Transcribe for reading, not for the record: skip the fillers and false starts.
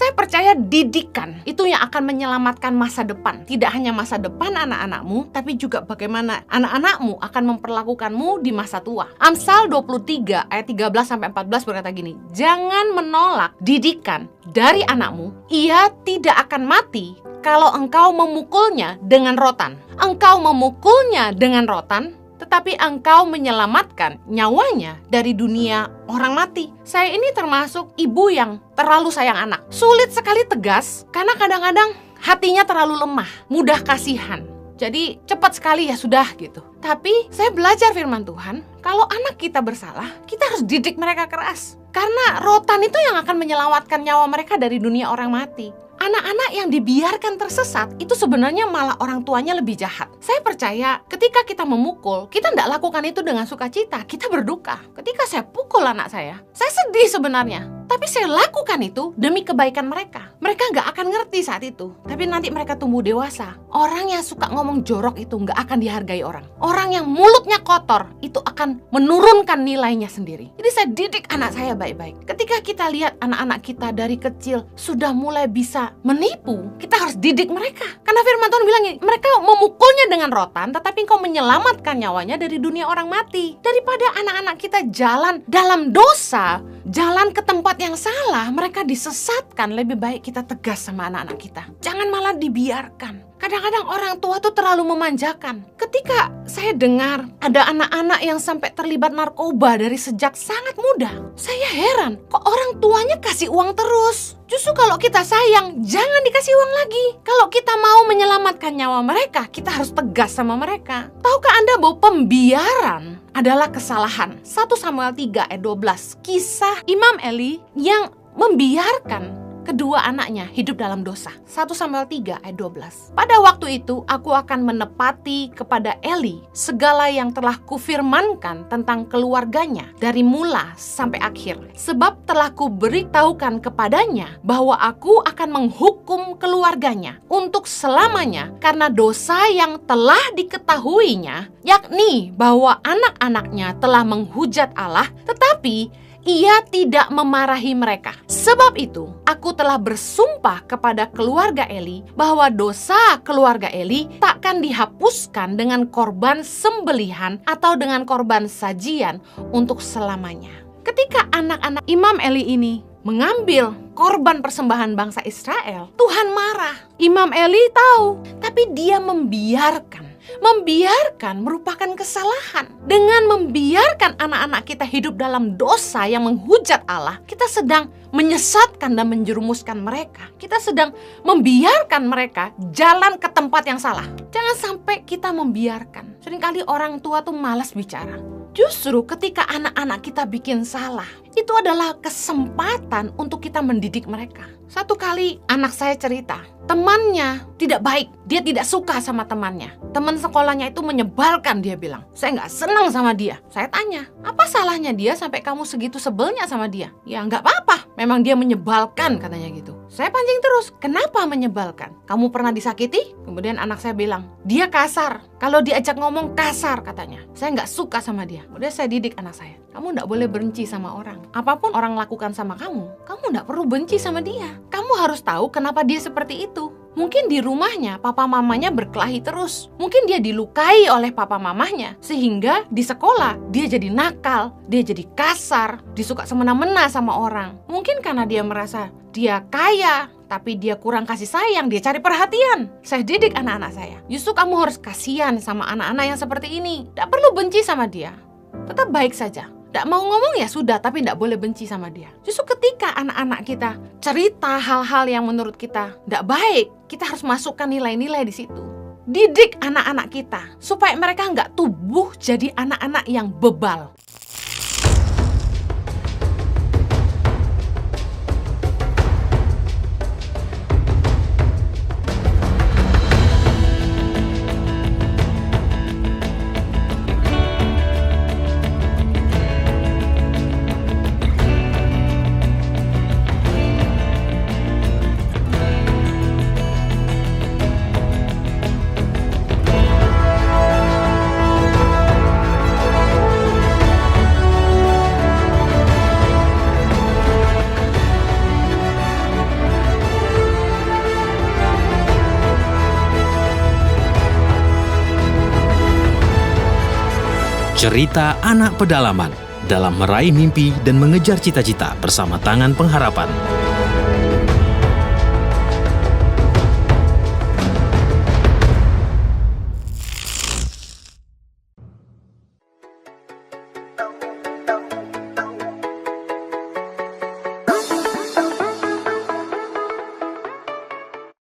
Saya percaya didikan itu yang akan menyelamatkan masa depan. Tidak hanya masa depan anak-anakmu, tapi juga bagaimana anak-anakmu akan memperlakukanmu di masa tua. Amsal 23 ayat 13-14 berkata gini, jangan menolak didikan dari anakmu, ia tidak akan mati kalau engkau memukulnya dengan rotan. Engkau memukulnya dengan rotan, tetapi engkau menyelamatkan nyawanya dari dunia orang mati. Saya ini termasuk ibu yang terlalu sayang anak. Sulit sekali tegas, karena kadang-kadang hatinya terlalu lemah, mudah kasihan. Jadi cepat sekali ya sudah gitu. Tapi saya belajar firman Tuhan, kalau anak kita bersalah, kita harus didik mereka keras. Karena rotan itu yang akan menyelamatkan nyawa mereka dari dunia orang mati. Anak-anak yang dibiarkan tersesat itu sebenarnya malah orang tuanya lebih jahat. Saya percaya ketika kita memukul, kita tidak lakukan itu dengan sukacita, kita berduka. Ketika saya pukul anak saya sedih sebenarnya. Tapi saya lakukan itu demi kebaikan mereka. Mereka nggak akan ngerti saat itu. Tapi nanti mereka tumbuh dewasa. Orang yang suka ngomong jorok itu nggak akan dihargai orang. Orang yang mulutnya kotor itu akan menurunkan nilainya sendiri. Jadi saya didik anak saya baik-baik. Ketika kita lihat anak-anak kita dari kecil sudah mulai bisa menipu, kita harus didik mereka. Karena firman Tuhan bilang, mereka memukulnya dengan rotan, tetapi engkau menyelamatkan nyawanya dari dunia orang mati. Daripada anak-anak kita jalan dalam dosa, jalan ke tempat yang salah, mereka disesatkan, lebih baik kita tegas sama anak-anak kita. Jangan malah dibiarkan. Kadang-kadang orang tua tuh terlalu memanjakan. Ketika saya dengar ada anak-anak yang sampai terlibat narkoba dari sejak sangat muda, saya heran, kok orang tuanya kasih uang terus? Justru kalau kita sayang, jangan dikasih uang lagi. Kalau kita mau menyelamatkan nyawa mereka, kita harus tegas sama mereka. Tahukah Anda bahwa pembiaran adalah kesalahan? 1 Samuel 3 ayat 12, kisah Imam Eli yang membiarkan kedua anaknya hidup dalam dosa. 1 Samuel 3 ayat 12. Pada waktu itu aku akan menepati kepada Eli segala yang telah kufirmankan tentang keluarganya dari mula sampai akhir. Sebab telah kuberitahukan kepadanya bahwa aku akan menghukum keluarganya untuk selamanya karena dosa yang telah diketahuinya, yakni bahwa anak-anaknya telah menghujat Allah, tetapi ia tidak memarahi mereka. Sebab itu, aku telah bersumpah kepada keluarga Eli bahwa dosa keluarga Eli takkan dihapuskan dengan korban sembelihan atau dengan korban sajian untuk selamanya. Ketika anak-anak Imam Eli ini mengambil korban persembahan bangsa Israel, Tuhan marah. Imam Eli tahu, tapi dia membiarkan. Membiarkan merupakan kesalahan. Dengan membiarkan anak-anak kita hidup dalam dosa yang menghujat Allah, kita sedang menyesatkan dan menjerumuskan mereka. Kita sedang membiarkan mereka jalan ke tempat yang salah. Jangan sampai kita membiarkan. Seringkali orang tua tuh malas bicara. Justru ketika anak-anak kita bikin salah, itu adalah kesempatan untuk kita mendidik mereka. Satu kali anak saya cerita, temannya tidak baik, dia tidak suka sama temannya. Teman sekolahnya itu menyebalkan, dia bilang. Saya nggak senang sama dia. Saya tanya, apa salahnya dia sampai kamu segitu sebelnya sama dia? Ya nggak apa-apa, memang dia menyebalkan, katanya gitu. Saya pancing terus, kenapa menyebalkan? Kamu pernah disakiti? Kemudian anak saya bilang, dia kasar. Kalau diajak ngomong kasar, katanya. Saya nggak suka sama dia. Udah saya didik anak saya. Kamu nggak boleh benci sama orang. Apapun orang lakukan sama kamu nggak perlu benci sama dia. Kamu harus tahu kenapa dia seperti itu. Mungkin di rumahnya papa mamanya berkelahi terus. Mungkin dia dilukai oleh papa mamanya. Sehingga di sekolah dia jadi nakal, dia jadi kasar, disuka semena-mena sama orang. Mungkin karena dia merasa dia kaya, tapi dia kurang kasih sayang, dia cari perhatian. Saya didik anak-anak saya. Justru kamu harus kasihan sama anak-anak yang seperti ini. Tidak perlu benci sama dia. Tetap baik saja. Tidak mau ngomong ya sudah, tapi tidak boleh benci sama dia. Justru ketika anak-anak kita cerita hal-hal yang menurut kita tidak baik, kita harus masukkan nilai-nilai di situ. Didik anak-anak kita supaya mereka nggak tumbuh jadi anak-anak yang bebal. Cerita anak pedalaman dalam meraih mimpi dan mengejar cita-cita bersama Tangan Pengharapan.